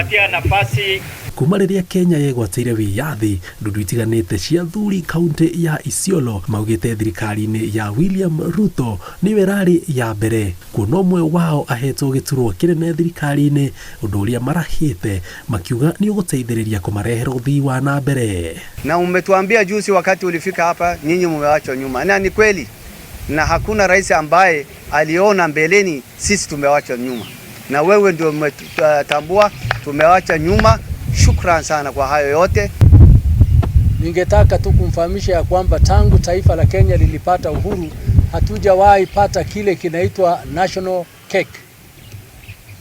patia nafasi kuma riria Kenya yegwatĩire wiyathi ndundu itiganĩte cia athuri kaunti ya Isiolo maugĩte thirikari-inĩ ya William Ruto niwe rari ya mbere kuona ũmwe wao ahetwo gĩturwa kĩnene thirikari-inĩ ũndũ ũrĩa marahĩte makiuga ni ũgũteithĩrĩria kũmarehera ũthii wa na mbere. Na umetuambia juzi wakati ulifika hapa nyinyi mmewachwa nyuma, na ni kweli, na hakuna rais ambaye aliona mbeleni sisi tumewachwa nyuma, na wewe ndio umetambua tumewacha nyuma. Shukran sana kwa hayo yote. Ningetaka tu kumfahamisha ya kwamba tangu taifa la Kenya lilipata uhuru hatujawahi pata kile kinaitwa national cake.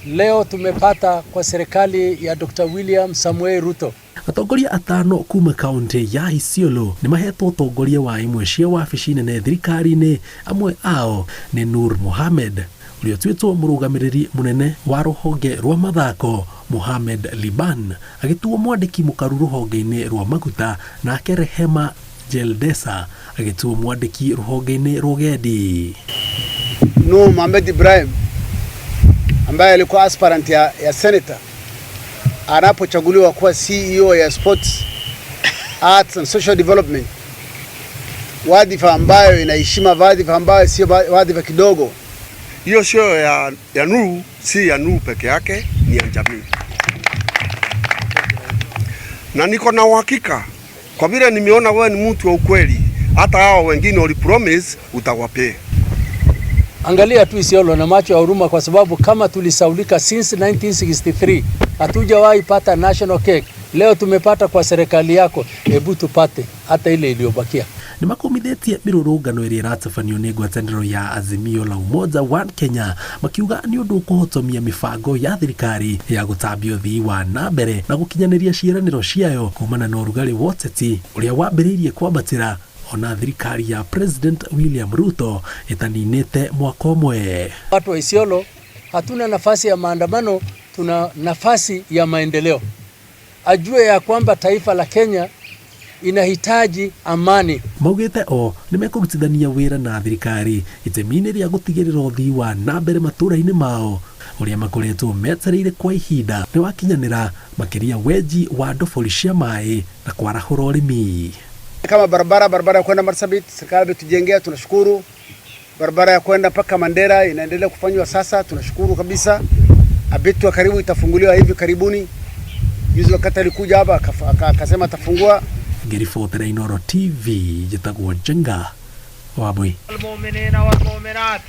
Leo tumepata kwa serikali ya Dr. William Samuel Ruto. Atongoria atano kuma kaunti ya Isiolo ni mahetwo utongoria wa imwe cia wabici nene thirikari-inĩ, amwe ao ni Nur Mohamed ũrĩa ũtuĩtwo mũrũgamĩrĩri mũnene wa rũhonge rwa mathako, Mohamed Liban agĩtuo mwandĩki mũkaru rũhonge-inĩ rwa maguta, nake Rehema Jeldesa agĩtuo mwandĩki rũhonge-inĩ rwa ũgendi. Nur Mohamed Ibrahim ambaye alikuwa aspirant ya senator anapochaguliwa kuwa CEO ya Sports, Arts and Social Development, wadhifa ambayo inaheshima, wadhifa ambayo sio wadhifa kidogo. Hiyo sio ya Nuru, si ya Nuru peke yake, ni ya jamii. Na niko na uhakika kwa vile nimeona wewe ni mtu wa ukweli, hata hao wengine ulipromise utawapea. Angalia tu Isiolo na macho ya huruma, kwa sababu kama tulisaulika since 1963 hatujawahi pata national cake. Leo tumepata kwa serikali yako, hebu tupate hata ile iliyobakia. Ni makomithetie mirũrũngano ĩrĩa ĩratabanio nĩ ngwatanĩro ya Azimio la Umoja One Kenya makiuga ni ũndũ ũkũhotomia mĩbango ya thirikari ya gũtambia ũthii wa na mbere na gũkinyanĩria ciĩranĩro ciayo kumana na ũrugarĩ wa ũteti ũrĩa wambĩrĩirie kwambatĩra ona thirikari ya President William Ruto ĩtaninĩte mwaka ũmwe. Watu wa Isiolo hatuna nafasi ya maandamano, tuna nafasi ya maendeleo. Ajue ya kwamba taifa la Kenya inahitaji amani. Maugĩte o nimekũrutithania wĩra na thirikari itemi-inĩ rĩa gũtigĩrĩra ũthii wa na mbere matũũra-inĩ mao ũrĩa makoretwo metereire kwa ihinda nĩ wakinyanĩra, makĩria wenji wa ndobori cia maĩ na kwarahũra ũrĩmi. Kama barabara ya kwenda Marsabit serikali imetujengea, tunashukuru. Barabara ya kwenda mpaka Mandera inaendelea kufanywa sasa, tunashukuru kabisa. Abitu wa karibu itafunguliwa hivi karibuni. Juzi wakati alikuja hapa akasema atafungua. Ngiribotera Inooro TV, njĩtagwo Njenga Wambui. Al-mu'minina wal-mu'minat